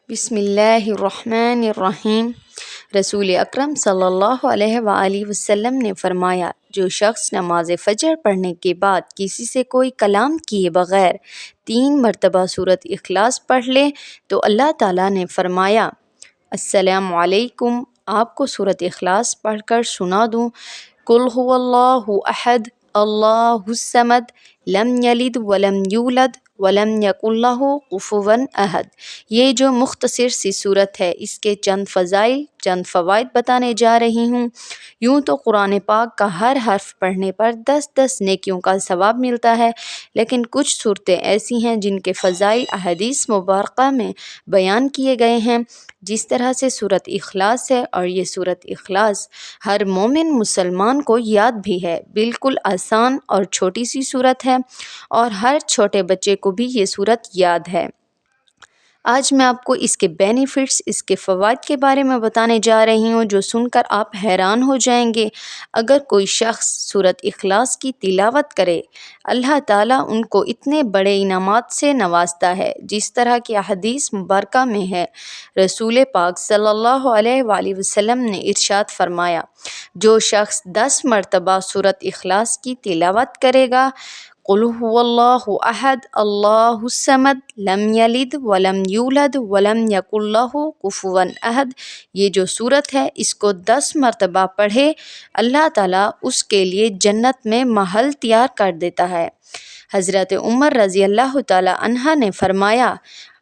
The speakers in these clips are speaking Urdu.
بسم اللہ الرحمن الرحیم۔ رسول اکرم صلی اللہ علیہ وآلہ وسلم نے فرمایا، جو شخص نماز فجر پڑھنے کے بعد کسی سے کوئی کلام کیے بغیر 3 مرتبہ سورۃ اخلاص پڑھ لے تو اللہ تعالیٰ نے فرمایا، السلام علیکم، آپ کو سورۃ اخلاص پڑھ کر سنا دوں؟ قل هو اللہ احد اللہ الصمد لم یلد ولم یولد ولم یکن لہ کفوا احد۔ یہ جو مختصر سی صورت ہے، اس کے چند فضائل، چند فوائد بتانے جا رہی ہوں۔ یوں تو قرآن پاک کا ہر حرف پڑھنے پر 10 نیکیوں کا ثواب ملتا ہے، لیکن کچھ صورتیں ایسی ہیں جن کے فضائل احادیث مبارکہ میں بیان کیے گئے ہیں، جس طرح سے سورۃ اخلاص ہے، اور یہ سورۃ اخلاص ہر مومن مسلمان کو یاد بھی ہے۔ بالکل آسان اور چھوٹی سی صورت ہے، اور ہر چھوٹے بچے کو بھی یہ صورت یاد ہے۔ آج میں آپ کو اس کے بینیفٹس، اس کے فوائد کے بارے میں بتانے جا رہی ہوں، جو سن کر آپ حیران ہو جائیں گے۔ اگر کوئی شخص سورۃ اخلاص کی تلاوت کرے، اللہ تعالیٰ ان کو اتنے بڑے انعامات سے نوازتا ہے، جس طرح کی احادیث مبارکہ میں ہے۔ رسول پاک صلی اللہ علیہ وآلہ وسلم نے ارشاد فرمایا، جو شخص 10 مرتبہ سورۃ اخلاص کی تلاوت کرے گا، قل هو اللہ احد اللہ الصمد لم یلد ولم یولد ولم یکن لہ کفوا احد، یہ جو صورت ہے، اس کو 10 مرتبہ پڑھے، اللہ تعالیٰ اس کے لیے جنت میں محل تیار کر دیتا ہے۔ حضرت عمر رضی اللہ تعالیٰ عنہ نے فرمایا،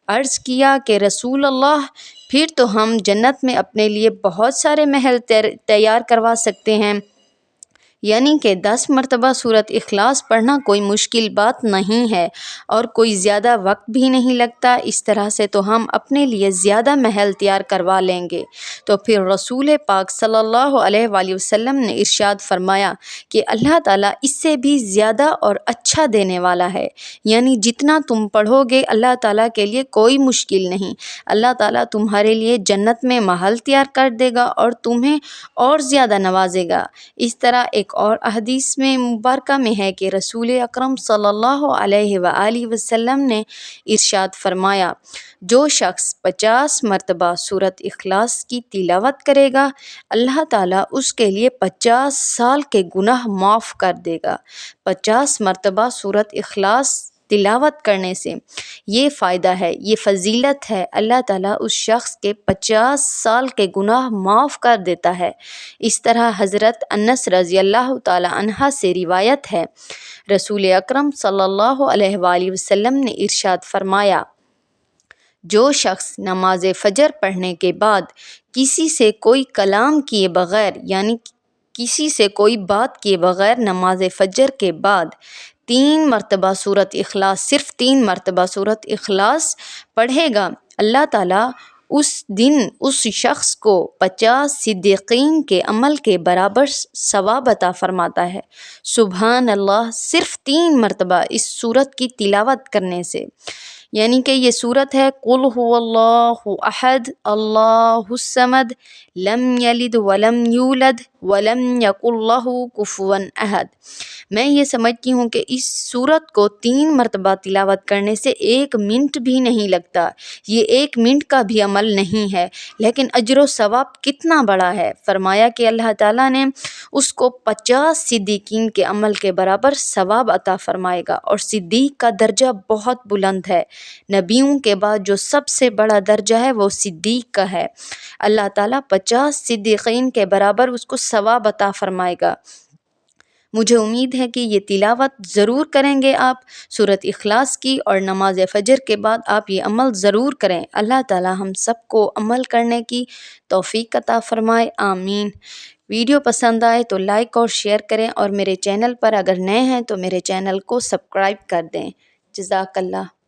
عرض کیا کہ رسول اللہ، پھر تو ہم جنت میں اپنے لیے بہت سارے محل تیار کروا سکتے ہیں۔ یعنی کہ 10 مرتبہ سورۃ اخلاص پڑھنا کوئی مشکل بات نہیں ہے، اور کوئی زیادہ وقت بھی نہیں لگتا۔ اس طرح سے تو ہم اپنے لیے زیادہ محل تیار کروا لیں گے۔ تو پھر رسول پاک صلی اللہ علیہ وآلہ وسلم نے ارشاد فرمایا کہ اللہ تعالیٰ اس سے بھی زیادہ اور اچھا دینے والا ہے، یعنی جتنا تم پڑھو گے اللہ تعالیٰ کے لیے کوئی مشکل نہیں۔ اللہ تعالیٰ تمہارے لیے جنت میں محل تیار کر دے گا اور تمہیں اور زیادہ نوازے گا۔ اس طرح ایک اور احادیث میں مبارکہ میں ہے کہ رسول اکرم صلی اللہ علیہ وآلہ وسلم نے ارشاد فرمایا، جو شخص 50 مرتبہ سورۃ اخلاص کی تلاوت کرے گا، اللہ تعالیٰ اس کے لیے 50 سال کے گناہ معاف کر دے گا۔ 50 مرتبہ سورۃ اخلاص تلاوت کرنے سے یہ فائدہ ہے، یہ فضیلت ہے، اللہ تعالیٰ اس شخص کے 50 سال کے گناہ معاف کر دیتا ہے۔ اس طرح حضرت انس رضی اللہ تعالیٰ عنہ سے روایت ہے، رسول اکرم صلی اللہ علیہ وآلہ وسلم نے ارشاد فرمایا، جو شخص نماز فجر پڑھنے کے بعد کسی سے کوئی کلام کیے بغیر، یعنی کسی سے کوئی بات کیے بغیر نماز فجر کے بعد 3 مرتبہ سورۃ اخلاص، صرف 3 مرتبہ سورۃ اخلاص پڑھے گا، اللہ تعالیٰ اس دن اس شخص کو 50 صدیقین کے عمل کے برابر ثواب عطا فرماتا ہے۔ سبحان اللہ، صرف 3 مرتبہ اس سورت کی تلاوت کرنے سے۔ یعنی کہ یہ سورت ہے، قل هو اللہ احد اللہ الصمد لم یلد ولم یولد ولم یکن لہ کفوا احد۔ میں یہ سمجھتی ہوں کہ اس سورت کو 3 مرتبہ تلاوت کرنے سے 1 منٹ بھی نہیں لگتا۔ یہ 1 منٹ کا بھی عمل نہیں ہے، لیکن اجر و ثواب کتنا بڑا ہے۔ فرمایا کہ اللہ تعالیٰ نے اس کو 50 صدیقین کے عمل کے برابر ثواب عطا فرمائے گا، اور صدیق کا درجہ بہت بلند ہے۔ نبیوں کے بعد جو سب سے بڑا درجہ ہے وہ صدیق کا ہے۔ اللہ تعالیٰ 50 صدیقین کے برابر اس کو ثواب عطا فرمائے گا۔ مجھے امید ہے کہ یہ تلاوت ضرور کریں گے آپ سورۃ اخلاص کی، اور نماز فجر کے بعد آپ یہ عمل ضرور کریں۔ اللہ تعالیٰ ہم سب کو عمل کرنے کی توفیق عطا فرمائے، آمین۔ ویڈیو پسند آئے تو لائک اور شیئر کریں، اور میرے چینل پر اگر نئے ہیں تو میرے چینل کو سبسکرائب کر دیں۔ جزاک اللہ۔